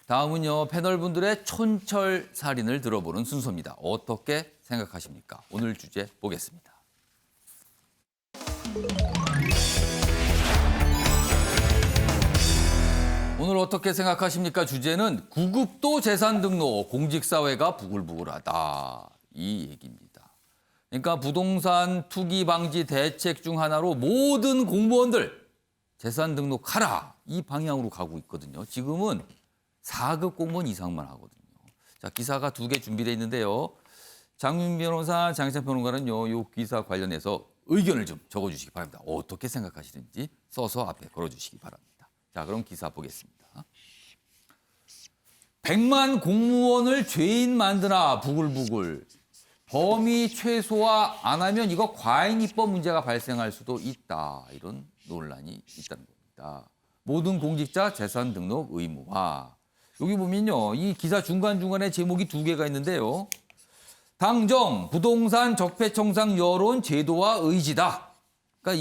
다음은요, 패널분들의 촌철살인을 들어보는 순서입니다. 어떻게 생각하십니까? 오늘 주제 보겠습니다. 오늘 어떻게 생각하십니까? 주제는 구급도 재산 등록, 공직사회가 부글부글하다. 이 얘기입니다. 그러니까 부동산 투기 방지 대책 중 하나로 모든 공무원들 재산 등록하라. 이 방향으로 가고 있거든요. 지금은 4급 공무원 이상만 하거든요. 자, 기사가 2개 준비되어 있는데요. 장윤 변호사, 장희찬 평론가는요, 이 기사 관련해서 의견을 좀 적어주시기 바랍니다. 어떻게 생각하시는지 써서 앞에 걸어주시기 바랍니다. 자, 그럼 기사 보겠습니다. 100만 공무원을 죄인 만드나 부글부글. 범위 최소화 안 하면 이거 과잉 입법 문제가 발생할 수도 있다. 이런 논란이 있다는 겁니다. 모든 공직자 재산 등록 의무화. 여기 보면요, 이 기사 중간중간에 제목이 2개가 있는데요. 당정, 부동산 적폐청산 여론 제도와 의지다. 그러니까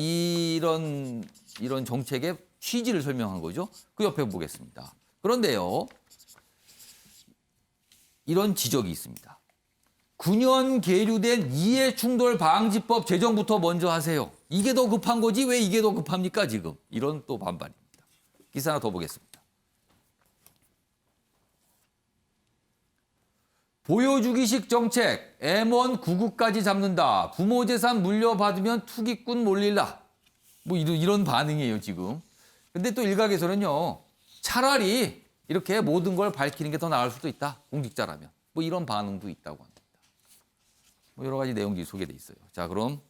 이런 정책의 취지를 설명한 거죠. 그 옆에 보겠습니다. 그런데요, 이런 지적이 있습니다. 9년 계류된 이해충돌 방지법 제정부터 먼저 하세요. 이게 더 급한 거지 왜 이게 더 급합니까 지금? 이런 또 반발입니다. 기사 하나 더 보겠습니다. 보여주기식 정책, M1 구구까지 잡는다. 부모 재산 물려받으면 투기꾼 몰릴라. 뭐 이런 반응이에요 지금. 근데 또 일각에서는요, 차라리 이렇게 모든 걸 밝히는 게 더 나을 수도 있다. 공직자라면. 뭐 이런 반응도 있다고 합니다. 뭐 여러 가지 내용들이 소개돼 있어요. 자, 그럼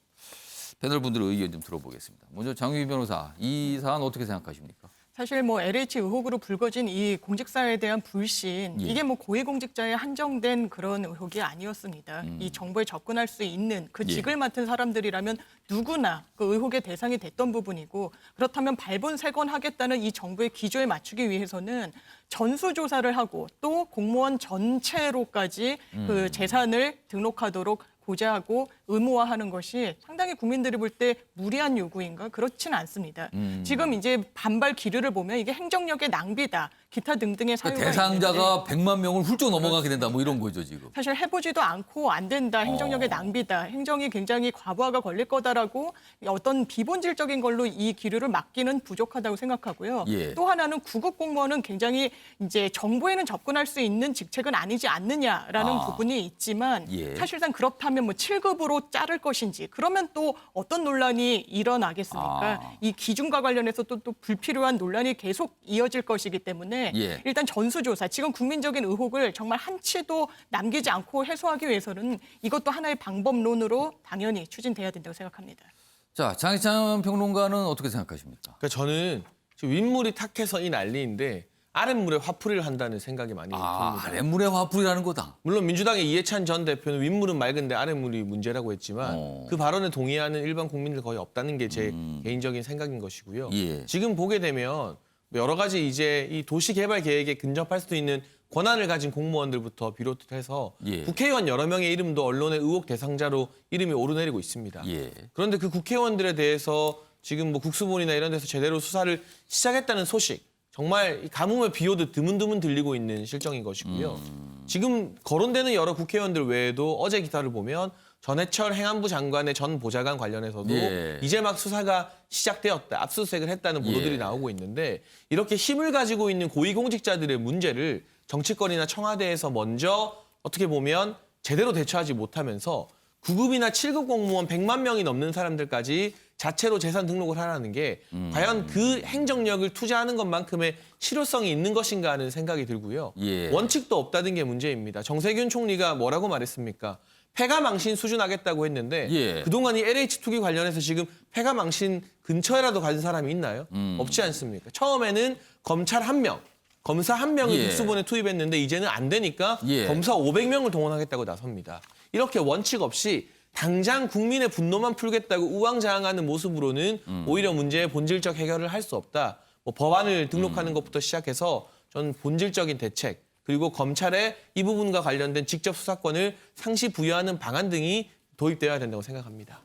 패널 분들의 의견 좀 들어보겠습니다. 먼저 장유희 변호사, 이 사안 어떻게 생각하십니까? 사실 뭐 LH 의혹으로 불거진 이 공직사회에 대한 불신, 이게 뭐 고위공직자에 한정된 그런 의혹이 아니었습니다. 이 정보에 접근할 수 있는 그 직을 맡은 사람들이라면 누구나 그 의혹의 대상이 됐던 부분이고, 그렇다면 발본색원하겠다는 이 정부의 기조에 맞추기 위해서는 전수조사를 하고 또 공무원 전체로까지 그 재산을 등록하도록 고지하고 의무화하는 것이 상당히 국민들이 볼 때 무리한 요구인가? 그렇지는 않습니다. 지금 이제 반발 기류를 보면 이게 행정력의 낭비다, 기타 등등의 사유가 대상자가 있는데 100만 명을 훌쩍 넘어가게 된다, 뭐 이런 거죠 지금. 사실 해보지도 않고 안 된다, 행정력의 낭비다, 행정이 굉장히 과부하가 걸릴 거다라고 어떤 비본질적인 걸로 이 기류를 막기는 부족하다고 생각하고요. 예. 또 하나는 구급 공무원은 굉장히 이제 정보에는 접근할 수 있는 직책은 아니지 않느냐라는 부분이 있지만 예. 사실상 그렇다면 뭐 7급으로 자를 것인지, 그러면 또 어떤 논란이 일어나겠습니까? 이 기준과 관련해서 또 불필요한 논란이 계속 이어질 것이기 때문에 예. 일단 전수조사, 지금 국민적인 의혹을 정말 한치도 남기지 않고 해소하기 위해서는 이것도 하나의 방법론으로 당연히 추진돼야 된다고 생각합니다. 자, 장희찬 평론가는 어떻게 생각하십니까? 그러니까 저는 지금 윗물이 탁해서 이 난리인데 아랫물에 화풀이를 한다는 생각이 많이 듭니다. 아랫물에 화풀이라는 거다. 물론 민주당의 이해찬 전 대표는 윗물은 맑은데 아랫물이 문제라고 했지만 그 발언에 동의하는 일반 국민들 거의 없다는 게 제 개인적인 생각인 것이고요. 예. 지금 보게 되면 여러 가지 이제 이 도시개발 계획에 근접할 수도 있는 권한을 가진 공무원들부터 비롯해서 예. 국회의원 여러 명의 이름도 언론의 의혹 대상자로 이름이 오르내리고 있습니다. 예. 그런데 그 국회의원들에 대해서 지금 뭐 국수본이나 이런 데서 제대로 수사를 시작했다는 소식, 정말 가뭄을 비오듯 드문드문 들리고 있는 실정인 것이고요. 지금 거론되는 여러 국회의원들 외에도 어제 기사를 보면 전해철 행안부 장관의 전 보좌관 관련해서도 예. 이제 막 수사가 시작되었다, 압수수색을 했다는 보도들이 예. 나오고 있는데, 이렇게 힘을 가지고 있는 고위공직자들의 문제를 정치권이나 청와대에서 먼저 어떻게 보면 제대로 대처하지 못하면서 9급이나 7급 공무원 100만 명이 넘는 사람들까지 자체로 재산 등록을 하라는 게 과연 그 행정력을 투자하는 것만큼의 실효성이 있는 것인가 하는 생각이 들고요. 예. 원칙도 없다는 게 문제입니다. 정세균 총리가 뭐라고 말했습니까? 폐가망신 수준하겠다고 했는데 예. 그동안 이 LH 투기 관련해서 지금 폐가망신 근처에라도 간 사람이 있나요? 없지 않습니까? 처음에는 검찰 1명, 검사 1명을 예. 특수본에 투입했는데 이제는 안 되니까 예. 검사 500명을 동원하겠다고 나섭니다. 이렇게 원칙 없이 당장 국민의 분노만 풀겠다고 우왕좌왕하는 모습으로는 오히려 문제의 본질적 해결을 할 수 없다. 뭐 법안을 등록하는 것부터 시작해서 전 본질적인 대책, 그리고 검찰의 이 부분과 관련된 직접 수사권을 상시 부여하는 방안 등이 도입되어야 된다고 생각합니다.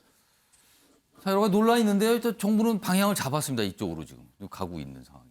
자, 여러 가지 논란이 있는데요. 정부는 방향을 잡았습니다. 이쪽으로 지금 가고 있는 상황.